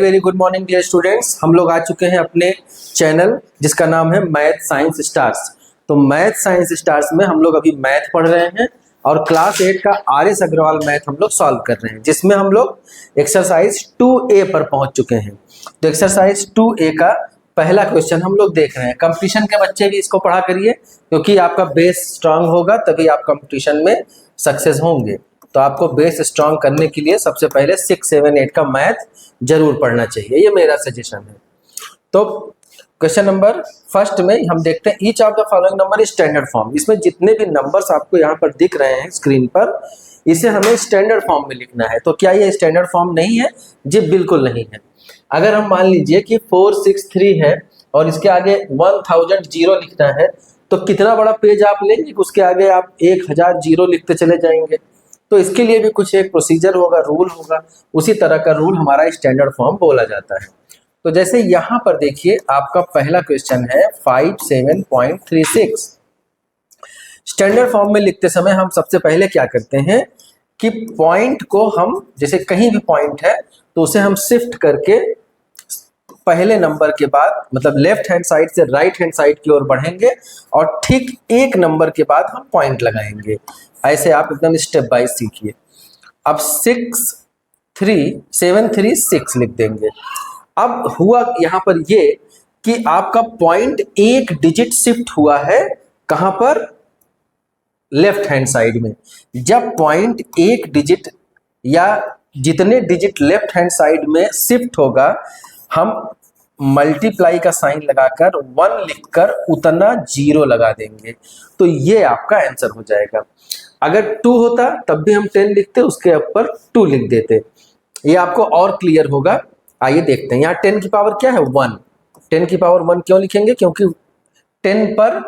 Very good morning dear students. हम लोग आ चुके हैं अपने चैनल जिसका नाम है मैथ साइंस स्टार्स। तो मैथ साइंस स्टार्स में हम लोग अभी मैथ पढ़ रहे हैं और क्लास 8 का आर.एस. अग्रवाल मैथ हम लोग सॉल्व कर रहे हैं, जिसमें हम लोग एक्सरसाइज 2A पर पहुंच चुके हैं। तो एक्सरसाइज 2A का पहला क्वेश्चन हम लोग देख रहे हैं। कंपटीशन के बच्चे भी इसको पढ़ा करिए, क्योंकि आपका बेस स्ट्रांग होगा तभी आप कंपटीशन में सक्सेस होंगे। तो आपको बेस स्ट्रांग करने के लिए सबसे पहले 6, 7, 8 का मैथ जरूर पढ़ना चाहिए, ये मेरा सजेशन है। तो क्वेश्चन नंबर फर्स्ट में हम देखते हैं each of the following number is standard form. इसमें जितने भी नंबर्स आपको यहाँ पर दिख रहे हैं स्क्रीन पर, इसे हमें स्टैंडर्ड फॉर्म में लिखना है। तो क्या ये स्टैंडर्ड फॉर्म नहीं है? जी बिल्कुल नहीं है। अगर हम मान लीजिए कि 463 है और इसके आगे 1000 जीरो लिखना है, तो कितना बड़ा पेज आप लेंगे, उसके आगे आप 1000 जीरो लिखते चले जाएंगे। तो इसके लिए भी कुछ एक प्रोसीजर होगा, रूल होगा। उसी तरह का रूल हमारा स्टैंडर्ड फॉर्म बोला जाता है। तो जैसे यहाँ पर देखिए, आपका पहला क्वेश्चन है 57.36। स्टैंडर्ड फॉर्म में लिखते समय हम सबसे पहले क्या करते हैं कि पॉइंट को हम, जैसे कहीं भी पॉइंट है तो उसे हम शिफ्ट करके पहले नंबर के बाद, मतलब लेफ्ट हैंड साइड से राइट हैंड साइड की ओर बढ़ेंगे और ठीक एक नंबर के बाद हम पॉइंट लगाएंगे। ऐसे आप एकदम स्टेप बाय सीखिए। अब 736 लिख देंगे। अब हुआ यहाँ पर ये कि आपका पॉइंट एक डिजिट शिफ्ट हुआ है, कहां पर? लेफ्ट हैंड साइड में। जब पॉइंट एक डिजिट या जितने डिजिट लेफ्ट हैंड साइड में शिफ्ट होगा, हम मल्टीप्लाई का साइन लगाकर 1 लिखकर उतना जीरो लगा देंगे। तो ये आपका आंसर हो जाएगा। अगर 2 होता तब भी हम 10 लिखते, उसके ऊपर 2 लिख देते। ये आपको और क्लियर होगा। आइए देखते हैं। यहाँ 10 की पावर क्या है? 1। 10 की पावर 1 क्यों लिखेंगे? क्योंकि 10 पर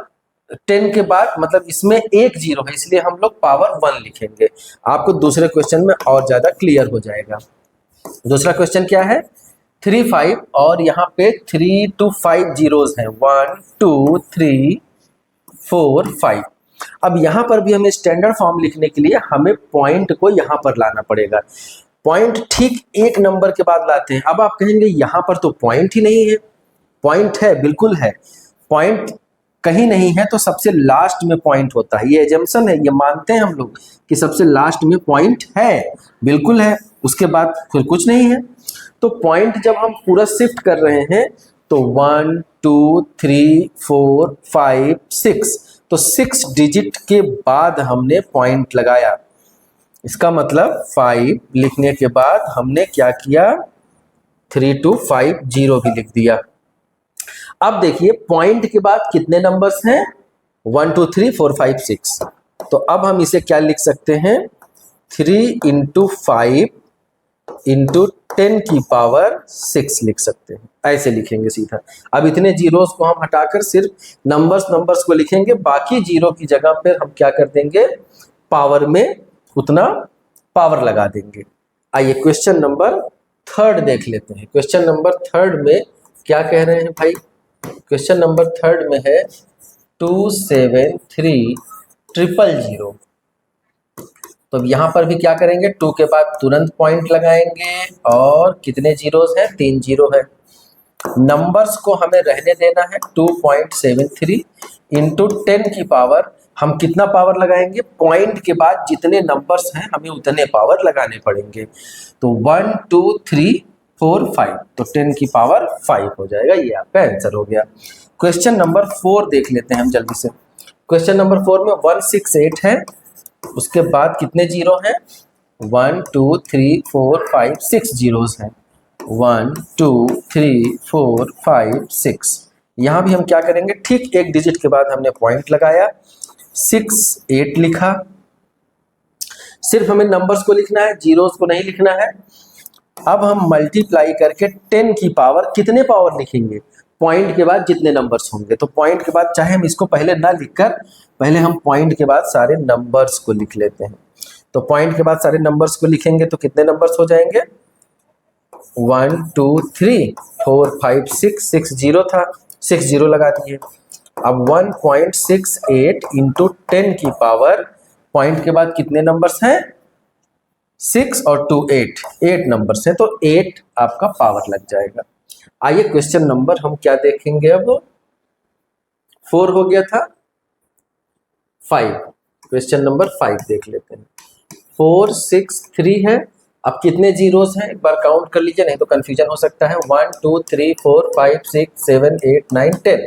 10 के बाद, मतलब इसमें एक जीरो है, इसलिए हम लोग पावर 1 लिखेंगे। आपको दूसरे क्वेश्चन में और ज्यादा क्लियर हो जाएगा। दूसरा क्वेश्चन क्या है? 3, 5 और यहाँ पे 3 to 5 जीरोस हैं। 1, 2, 3, 4, 5। अब यहाँ पर भी हमें स्टैंडर्ड फॉर्म लिखने के लिए हमें पॉइंट को यहाँ पर लाना पड़ेगा। पॉइंट ठीक एक नंबर के बाद लाते हैं। अब आप कहेंगे यहाँ पर तो पॉइंट ही नहीं है। पॉइंट है, बिल्कुल है। पॉइंट कहीं नहीं है तो सबसे लास्ट में पॉइंट होता है। ये एजम्पशन है, ये मानते हैं हम लोग कि सबसे लास्ट में पॉइंट है, बिल्कुल है। उसके बाद फिर कुछ नहीं है। तो पॉइंट जब हम पूरा शिफ्ट कर रहे हैं तो 1, 2, 3, 4, 5, 6, तो 6 डिजिट के बाद हमने पॉइंट लगाया। इसका मतलब 5 लिखने के बाद हमने क्या किया? 3 to 5 जीरो भी लिख दिया। अब देखिए पॉइंट के बाद कितने नंबर्स हैं? 1, 2, 3, 4, 5, 6। तो अब हम इसे क्या लिख सकते हैं? 3 into 5 into 10 की पावर 6 लिख सकते हैं। ऐसे लिखेंगे सीधा। अब इतने जीरोस को हम हटाकर सिर्फ नंबर्स को लिखेंगे। बाकी जीरो की जगह पर हम क्या कर देंगे? पावर में उतना पावर लगा देंगे। आइए क्वेश्चन नंबर 3 देख लेते हैं। क्वेश्चन नंबर 3 में क्या कह रहे हैं भाई? क्वेश्चन नंबर 3 में है 273,000। तो यहाँ पर भी क्या करेंगे? 2 के बाद तुरंत पॉइंट लगाएंगे और कितने जीरोस हैं? 3 जीरो है। नंबर्स को हमें रहने देना है। 2.73 इंटू 10 की पावर, हम कितना पावर लगाएंगे? पॉइंट के बाद जितने नंबर्स हैं हमें उतने पावर लगाने पड़ेंगे। तो 1, 2, 3, 4, 5, तो 10 की पावर 5 हो जाएगा। ये आपका आंसर हो गया। क्वेश्चन नंबर 4 देख लेते हैं हम जल्दी से। क्वेश्चन नंबर 4 में 168 है, उसके बाद कितने जीरो हैं? 1, 2, 3, 4, 5, 6 जीरोस हैं। 1, 2, 3, 4, 5, 6। यहां भी हम क्या करेंगे? ठीक एक डिजिट के बाद हमने पॉइंट लगाया, 6, 8 लिखा। सिर्फ हमें नंबर्स को लिखना है, जीरोस को नहीं लिखना है। अब हम मल्टीप्लाई करके 10 की पावर, कितने पावर लिखेंगे? पॉइंट के बाद जितने नंबर्स होंगे। तो पॉइंट के बाद चाहे हम इसको पहले ना लिखकर, पहले हम पॉइंट के बाद सारे नंबर्स को लिख लेते हैं। तो पॉइंट के बाद सारे नंबर्स को लिखेंगे तो कितने नंबर्स हो जाएंगे? 1, 2, 3, 4, 5, 6 जीरो था, 6 जीरो लगा दिए। अब 1.68 इंटू 10 की पावर, पॉइंट के बाद कितने नंबर्स हैं? 6 और 2 8, 8 नंबर है, तो 8 आपका पावर लग जाएगा। आइए क्वेश्चन नंबर हम क्या देखेंगे अब, 4 हो गया था, 5, क्वेश्चन नंबर 5 देख लेते हैं। 4 6 3 है। अब कितने जीरोस हैं एक बार काउंट कर लीजिए, नहीं तो कंफ्यूजन हो सकता है। 1 2 3 4 5 6 7 8 9 10,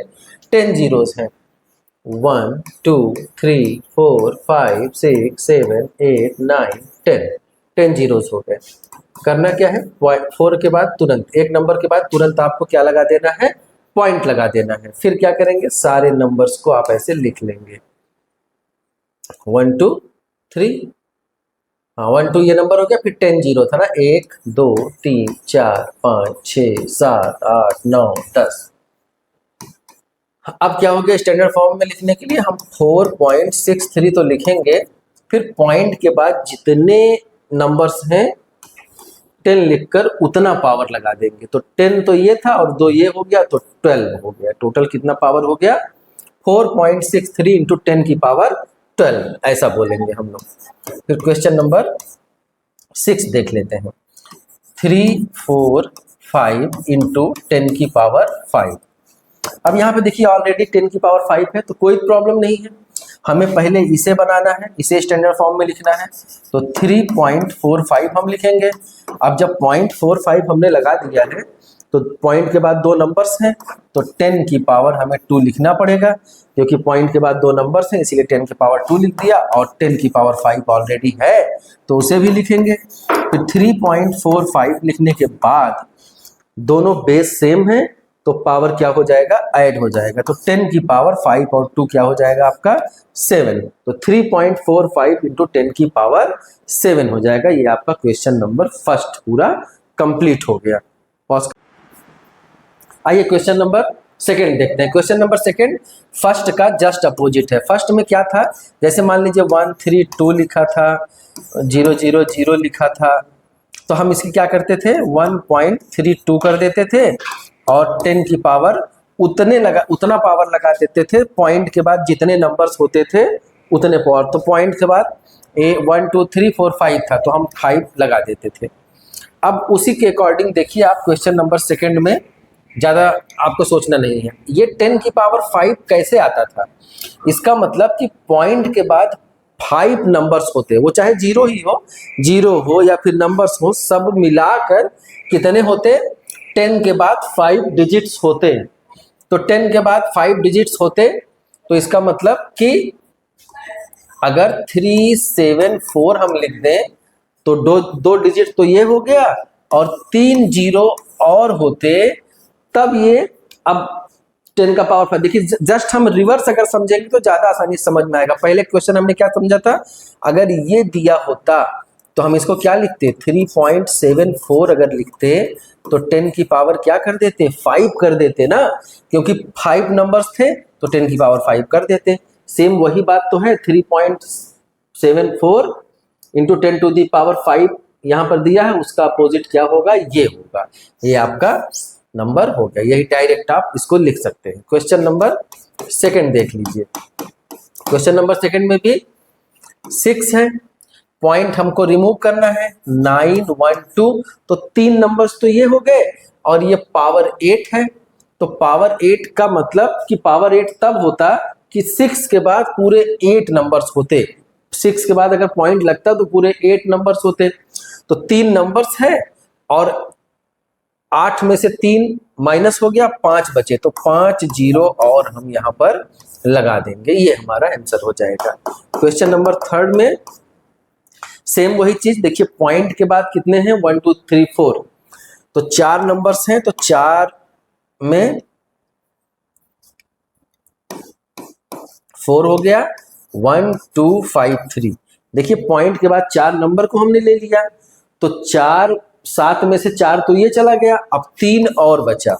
10 जीरोस हैं। 1 2 3 4 5 6 7 8 9 10, 10 जीरोस हो गए। करना क्या है, 4 के बाद तुरंत, एक नंबर के बाद तुरंत आपको क्या लगा देना है, पॉइंट लगा देना है। फिर क्या करेंगे, सारे नंबर्स को आप ऐसे लिख लेंगे, 1 2 3, हाँ 1 2 ये नंबर हो गया। फिर 10 जीरो था ना, 1 2 3 4 5 6 7 8 9 10। अब क्या हो गया, स्टैंडर्ड फॉर्म में लिखने के लिए हम 4.63 तो लिखेंगे, फिर पॉइंट के बाद जितने नंबर्स हैं 10 लिखकर उतना पावर लगा देंगे। तो 10 तो ये था और 2 ये हो गया, तो 12 हो गया। टोटल कितना पावर हो गया, 4.63 इंटू 10 की पावर 12, ऐसा बोलेंगे हम लोग। फिर क्वेश्चन नंबर 6 देख लेते हैं। 3 4 5 इंटू 10 की पावर 5। अब यहाँ पे देखिए ऑलरेडी 10 की पावर 5 है, तो कोई प्रॉब्लम नहीं है। हमें पहले इसे बनाना है, इसे स्टैंडर्ड फॉर्म में लिखना है, तो 3.45 हम लिखेंगे। अब जब 0.45 हमने लगा दिया है, तो पॉइंट के बाद 2 नंबर्स हैं, तो 10 की पावर हमें 2 लिखना पड़ेगा, क्योंकि पॉइंट के बाद 2 नंबर्स हैं, इसीलिए 10 की पावर 2 लिख दिया। और 10 की पावर 5 ऑलरेडी है, तो उसे भी लिखेंगे। फिर 3.45 लिखने के बाद दोनों बेस सेम है, तो पावर क्या हो जाएगा, ऐड हो जाएगा। तो 10 की पावर 5 और 2 क्या हो जाएगा आपका 7। तो 3.45 इंटू 10 की पावर 7 हो जाएगा। ये आपका क्वेश्चन नंबर फर्स्ट पूरा कंप्लीट हो गया। आइए क्वेश्चन नंबर सेकंड देखते हैं। क्वेश्चन नंबर सेकंड फर्स्ट का जस्ट अपोजिट है। फर्स्ट में क्या था, जैसे मान लीजिए 1 3 2 लिखा था, 0 0 0 लिखा था, तो हम इसकी क्या करते थे, 1.32 कर देते थे और 10 की पावर उतना पावर लगा देते थे। पॉइंट के बाद जितने नंबर्स होते थे उतने पावर, तो पॉइंट के बाद 1 2 3 4 5 था, तो हम 5 लगा देते थे। अब उसी के अकॉर्डिंग देखिए आप क्वेश्चन नंबर सेकंड में, ज़्यादा आपको सोचना नहीं है। ये 10 की पावर 5 कैसे आता था, इसका मतलब कि पॉइंट के बाद 5 नंबर्स होते, वो चाहे जीरो ही हो, जीरो हो या फिर नंबर्स हो, सब मिलाकर कितने होते, 10 के बाद 5 डिजिट्स होते। तो 10 के बाद 5 डिजिट्स होते, तो इसका मतलब कि अगर 374 हम लिख दें, तो दो डिजिट तो ये हो गया और 3 जीरो और होते, तब ये अब 10 का पावर 5। देखिए जस्ट हम रिवर्स अगर समझेंगे तो ज्यादा आसानी से समझ में आएगा। पहले क्वेश्चन हमने क्या समझा था, अगर ये दिया होता तो हम इसको क्या लिखते, 3.74 अगर लिखते तो 10 की पावर क्या कर देते, 5 कर देते ना, क्योंकि 5 नंबर्स थे तो 10 की पावर 5 कर देते। सेम वही बात तो है, 3.74 इंटू 10 टू दी पावर 5 यहाँ पर दिया है, उसका अपोजिट क्या होगा, ये होगा। ये आपका नंबर हो गया, यही डायरेक्ट आप इसको लिख सकते हैं। क्वेश्चन नंबर सेकंड देख लीजिए। क्वेश्चन नंबर सेकंड में भी 6 है, पॉइंट हमको रिमूव करना है, 9 1 2, तो 3 नंबर्स तो ये हो गए और ये पावर 8 है। तो पावर 8 का मतलब कि पावर 8 तब होता कि 6 के बाद पूरे 8 नंबर्स होते। 6 के बाद अगर पॉइंट लगता तो पूरे 8 नंबर्स होते। तो 3 नंबर्स है और 8 में से 3 माइनस हो गया, 5 बचे, तो 5 जीरो और हम यहाँ पर लगा देंगे, ये हमारा आंसर हो जाएगा। क्वेश्चन नंबर थर्ड में सेम वही चीज, देखिए पॉइंट के बाद कितने हैं, 1 2 3 4, तो 4 नंबर्स हैं, तो 4 में 4 हो गया, 1 2 5 3। देखिए पॉइंट के बाद 4 नंबर को हमने ले लिया, तो 4 7 में से 4 तो ये चला गया, अब 3 और बचा,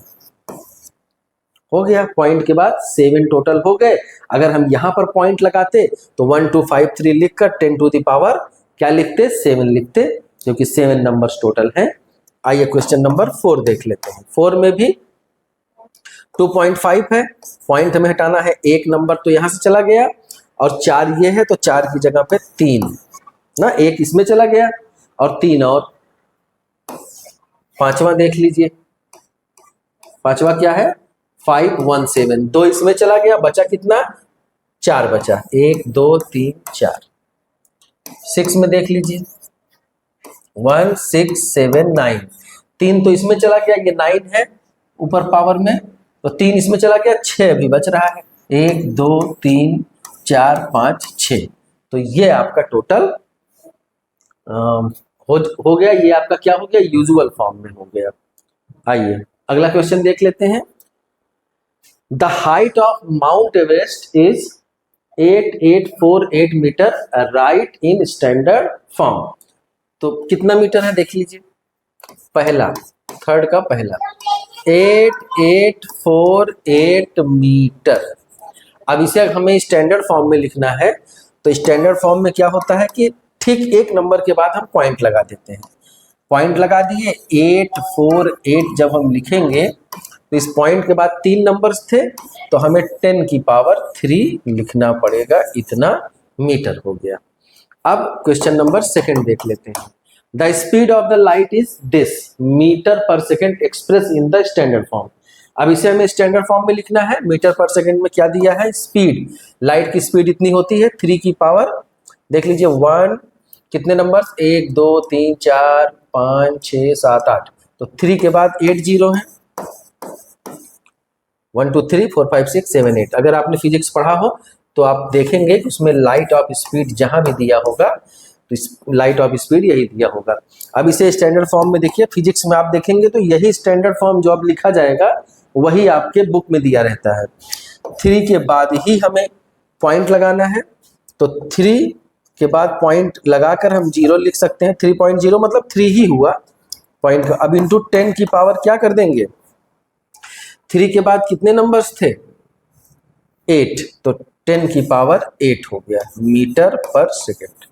हो गया पॉइंट के बाद 7 टोटल हो गए। अगर हम यहां पर पॉइंट लगाते तो 1 2 5 3 लिखकर 10 टू द पावर क्या लिखते, 7 लिखते, क्योंकि 7 नंबर्स टोटल हैं। आइए क्वेश्चन नंबर 4 देख लेते हैं। 4 में भी 2.5 है, पॉइंट हमें हटाना है, एक नंबर तो यहां से चला गया और 4 ये है, तो 4 की जगह पे 3 ना, एक इसमें चला गया और 3 और 5वां देख लीजिए, 5वां क्या है 517, 2 इसमें चला गया, बचा कितना 4 बचा, 1 2 3 4। 6 में देख लीजिए 1 6 7 9, 3 तो इसमें चला गया, ये 9 है ऊपर पावर में, तो 3 इसमें चला गया, 6 अभी बच रहा है, 1 2 3 4 5 6। तो ये आपका टोटल हो गया, ये आपका क्या हो गया यूजुअल फॉर्म में हो गया। आइए अगला क्वेश्चन देख लेते हैं। The height of Mount Everest is 8848 metre right in standard form. तो कितना मीटर है देख लीजिए, पहला थर्ड का पहला 8848 मीटर। अब इसे हमें स्टैंडर्ड फॉर्म में लिखना है, तो स्टैंडर्ड फॉर्म में क्या होता है कि ठीक एक नंबर के बाद हम पॉइंट लगा देते हैं, पॉइंट लगा दिए 848 जब हम लिखेंगे तो इस पॉइंट के बाद 3 नंबर्स थे, तो हमें 10 की पावर 3 लिखना पड़ेगा, इतना मीटर हो गया। अब क्वेश्चन नंबर 2 देख लेते हैं। The speed of the light is this metre पर second expressed in the standard form. अब इसे हमें स्टैंडर्ड फॉर्म में लिखना है, मीटर पर सेकेंड में क्या दिया है स्पीड, लाइट की स्पीड इतनी होती है 3 की पावर देख लीजिए 1 कितने नंबर्स 1 2 3 4 5 6 7 8, तो 3 के बाद 8 जीरो है 1 2 3 4 5 6 7 8। अगर आपने फिजिक्स पढ़ा हो तो आप देखेंगे कि उसमें लाइट ऑफ स्पीड जहां भी दिया होगा तो इस लाइट ऑफ स्पीड यही दिया होगा। अब इसे स्टैंडर्ड फॉर्म में देखिए, फिजिक्स में आप देखेंगे तो यही स्टैंडर्ड फॉर्म जो अब लिखा जाएगा वही आपके बुक में दिया रहता है। 3 के बाद ही हमें पॉइंट लगाना है, तो 3 के बाद पॉइंट लगाकर हम 0 लिख सकते हैं, 3.0 मतलब 3 ही हुआ पॉइंट। अब इंटू 10 की पावर क्या कर देंगे, 3 के बाद कितने नंबर्स थे 8, तो 10 की पावर 8 हो गया मीटर पर सेकेंड।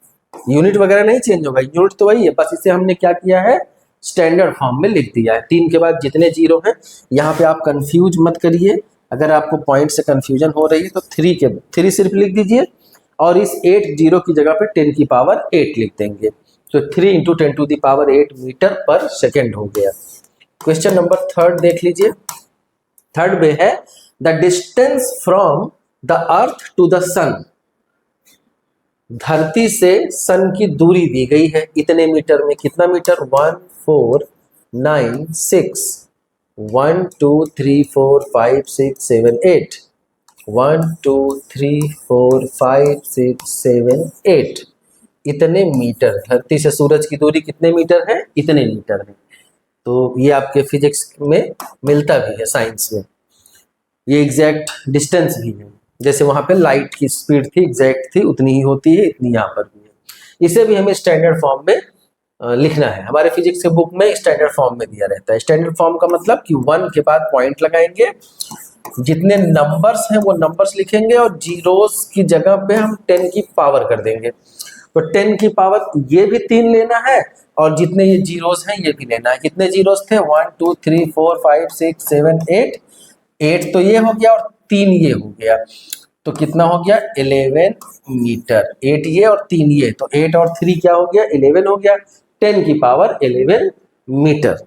यूनिट वगैरह नहीं चेंज होगा, यूनिट तो वही है, बस इसे हमने क्या किया है स्टैंडर्ड फॉर्म में लिख दिया है। 3 के बाद जितने जीरो हैं यहाँ पे आप कंफ्यूज मत करिए, अगर आपको पॉइंट से कंफ्यूजन हो रही है तो 3 सिर्फ लिख दीजिए और इस 8 जीरो की जगह पे 10 की पावर 8 लिख देंगे, तो 3 into 10 to the power 8 metre पर सेकेंड हो गया। क्वेश्चन नंबर 3 देख लीजिए। थर्ड में है the distance from the earth to the sun. धरती से सन की दूरी दी गई है इतने मीटर में, कितना मीटर 1 4 9 6 1 2 3 4 5 6 7 8 1 2 3 4 5 6 7 8 इतने मीटर। धरती से सूरज की दूरी कितने मीटर है इतने मीटर है। तो ये आपके फिजिक्स में मिलता भी है, साइंस में ये एग्जैक्ट डिस्टेंस भी है, जैसे वहां पे लाइट की स्पीड थी एग्जैक्ट थी उतनी ही होती है, इतनी यहाँ पर भी है। इसे भी हमें स्टैंडर्ड फॉर्म में लिखना है, हमारे फिजिक्स के बुक में स्टैंडर्ड फॉर्म में दिया रहता है। स्टैंडर्ड फॉर्म का मतलब कि 1 के बाद पॉइंट लगाएंगे, जितने नंबर्स हैं वो नंबर्स लिखेंगे और जीरोस की जगह पे हम 10 की पावर कर देंगे। तो 10 की पावर ये भी 3 लेना है और जितने ये जीरोस हैं ये भी लेना है। कितने जीरोस थे 1 2 3 4 5 6 7 8, 8 तो ये हो गया और 3 ये हो गया, तो कितना हो गया 11 मीटर। 8 ये और 3 ये, तो 8 और 3 क्या हो गया 11 हो गया, 10 की पावर 11 मीटर।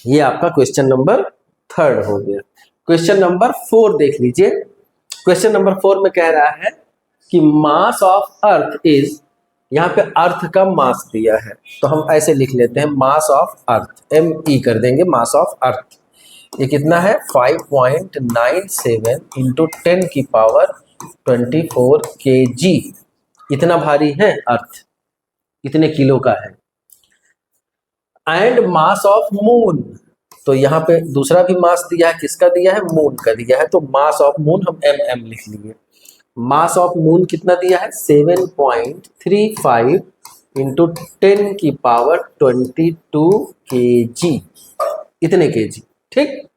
ये आपका क्वेश्चन नंबर 3 हो गया। क्वेश्चन नंबर 4 देख लीजिए। क्वेश्चन नंबर 4 में कह रहा है कि मास ऑफ अर्थ इज, यहाँ पे अर्थ का मास दिया है तो हम ऐसे लिख लेते हैं मास ऑफ अर्थ, ME कर देंगे मास ऑफ अर्थ। ये कितना है 5.97 इंटू 10 की पावर 24 kg, इतना भारी है अर्थ, इतने किलो का है। एंड मास ऑफ मून, तो यहाँ पे दूसरा भी मास दिया है, किसका दिया है मून का दिया है, तो मास ऑफ मून हम MM लिख लिए। मास ऑफ मून कितना दिया है 7.35 इंटू 10 की पावर 22 kg, इतने kg। ठीक,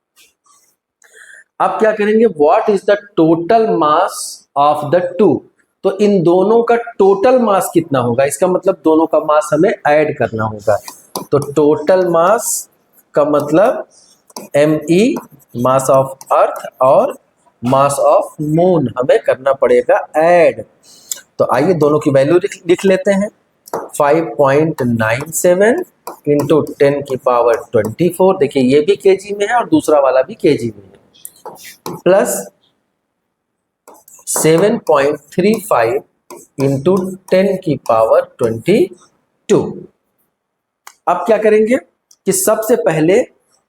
अब क्या करेंगे what is the total mass of the two, तो इन दोनों का टोटल मास कितना होगा, इसका मतलब दोनों का मास हमें ऐड करना होगा। तो टोटल मास का मतलब ME मास ऑफ अर्थ और मास ऑफ मून हमें करना पड़ेगा ऐड। तो आइए दोनों की वैल्यू लिख लेते हैं। 5.97 इंटू 10 की पावर 24, देखिए ये भी केजी में है और दूसरा वाला भी केजी में है, प्लस 7.35 इंटू 10 की पावर 22। अब क्या करेंगे कि सबसे पहले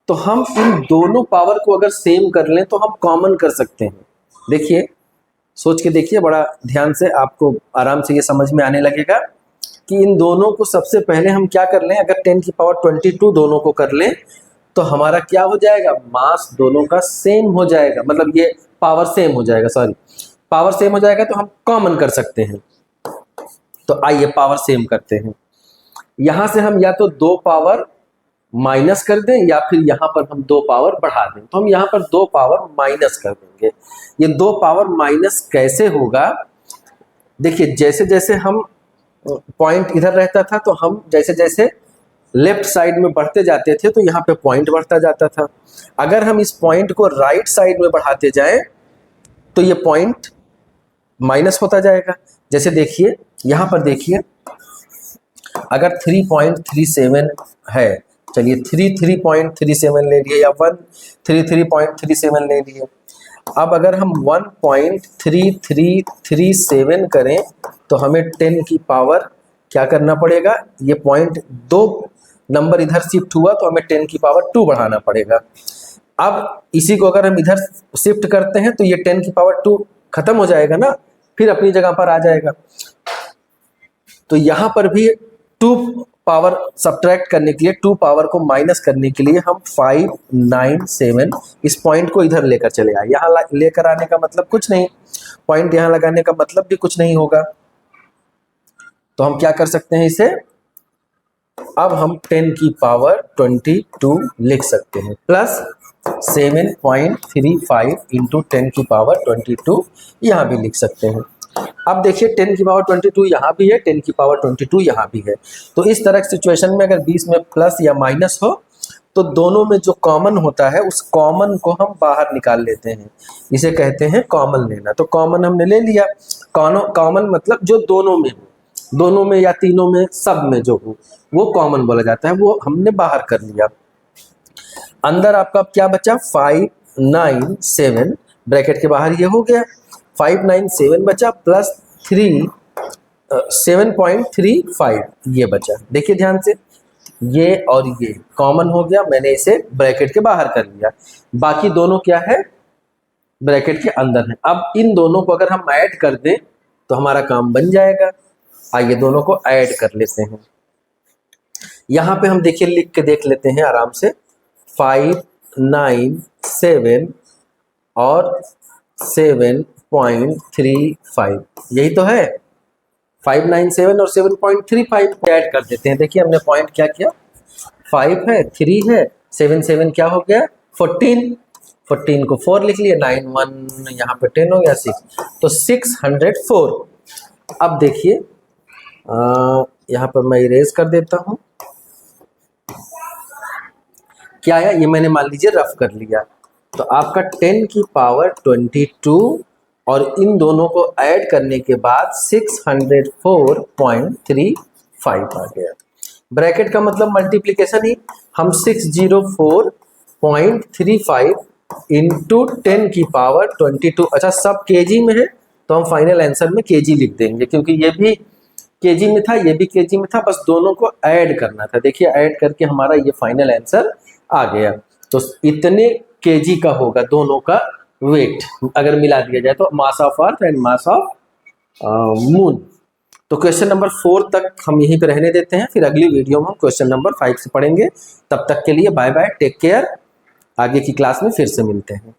तो हम इन दोनों पावर को अगर सेम कर लें तो हम कॉमन कर सकते हैं। देखिए, सोच के देखिए बड़ा ध्यान से, आपको आराम से ये समझ में आने लगेगा कि इन दोनों को सबसे पहले हम क्या कर लें, अगर 10 की पावर 22 दोनों को कर लें तो हमारा क्या हो जाएगा, मास दोनों का सेम हो जाएगा, मतलब ये पावर सेम हो जाएगा, सॉरी पावर सेम हो जाएगा, तो हम कॉमन कर सकते हैं। तो आइए पावर सेम करते हैं। यहां से हम या तो 2 पावर माइनस कर दें या फिर यहां पर हम 2 पावर बढ़ा दें। तो हम यहां पर 2 पावर माइनस कर देंगे। ये 2 पावर माइनस कैसे होगा, देखिए जैसे जैसे हम पॉइंट इधर रहता था तो हम जैसे जैसे लेफ्ट साइड में बढ़ते जाते थे तो यहाँ पे पॉइंट बढ़ता जाता था। अगर हम इस पॉइंट को राइट साइड में बढ़ाते जाएं तो ये पॉइंट माइनस होता जाएगा। जैसे देखिए यहाँ पर देखिए, अगर 3.37 है, चलिए 3.37 ले लिए या 133.37 ले लिए। अब अगर हम 1.3337 करें तो हमें 10 की पावर क्या करना पड़ेगा, ये पॉइंट 2 नंबर इधर शिफ्ट हुआ तो हमें 10 की पावर 2 बढ़ाना पड़ेगा। अब इसी को अगर हम इधर शिफ्ट करते हैं तो ये 10 की पावर 2 खत्म हो जाएगा ना, फिर अपनी जगह पर आ जाएगा। तो यहाँ पर भी 2 पावर सब्ट्रैक्ट करने के लिए, 2 पावर को माइनस करने के लिए हम 597 इस पॉइंट को इधर लेकर चले आए। यहाँ लेकर आने का मतलब कुछ नहीं, पॉइंट यहाँ लगाने का मतलब भी कुछ नहीं होगा। तो हम क्या कर सकते हैं इसे, अब हम 10 की पावर 22 लिख सकते हैं, प्लस 7.35 इंटू 10 की पावर 22 यहाँ भी लिख सकते हैं। अब देखिए 10 की पावर 22 यहाँ भी है, 10 की पावर 22 यहाँ भी है। तो इस तरह की सिचुएशन में अगर बीच में प्लस या माइनस हो तो दोनों में जो कॉमन होता है उस कॉमन को हम बाहर निकाल लेते हैं, इसे कहते हैं कॉमन लेना। तो कॉमन हमने ले लिया, कॉमन मतलब जो दोनों में हो, दोनों में या तीनों में, सब में जो हो वो कॉमन बोला जाता है, वो हमने बाहर कर लिया। अंदर आपका क्या बचा, 597, ब्रैकेट के बाहर ये हो गया, 597 बचा प्लस 7.35 ये बचा। देखिए ध्यान से, ये और ये कॉमन हो गया, मैंने इसे ब्रैकेट के बाहर कर लिया। बाकी दोनों क्या है, ब्रैकेट के अंदर है। अब इन दोनों को अगर हम ऐड कर दें तो हमारा काम बन जाएगा। आइए दोनों को ऐड कर लेते हैं। यहाँ पे हम देखिए लिख के देख लेते हैं आराम से, 597 और 7.35 यही तो है। 597 और 7.35 ऐड कर देते हैं। देखिए हमने पॉइंट क्या किया, 5 है, 3 है, 7 क्या हो गया, 14 को 4 लिख लिया, 9 1 यहाँ पे 10 हो गया, 6, तो 604। अब देखिए यहाँ पर मैं इरेज कर देता हूँ, क्या है ये मैंने मान लीजिए रफ कर लिया। तो आपका 10 की पावर 22 और इन दोनों को ऐड करने के बाद 604.35 आ गया। ब्रैकेट का मतलब मल्टीप्लीकेशन ही, हम 604.35 इंटू 10 की पावर 22, अच्छा सब केजी में है तो हम फाइनल आंसर में केजी लिख देंगे, क्योंकि ये भी केजी में था, ये भी केजी में था, बस दोनों को ऐड करना था। देखिए ऐड करके हमारा ये फाइनल आंसर आ गया। तो इतने केजी का होगा दोनों का वेट अगर मिला दिया जाए तो, mass of earth and mass of moon. तो क्वेश्चन नंबर 4 तक हम यहीं पे रहने देते हैं, फिर अगली वीडियो में हम क्वेश्चन नंबर 5 से पढ़ेंगे। तब तक के लिए बाय बाय, टेक केयर, आगे की क्लास में फिर से मिलते हैं।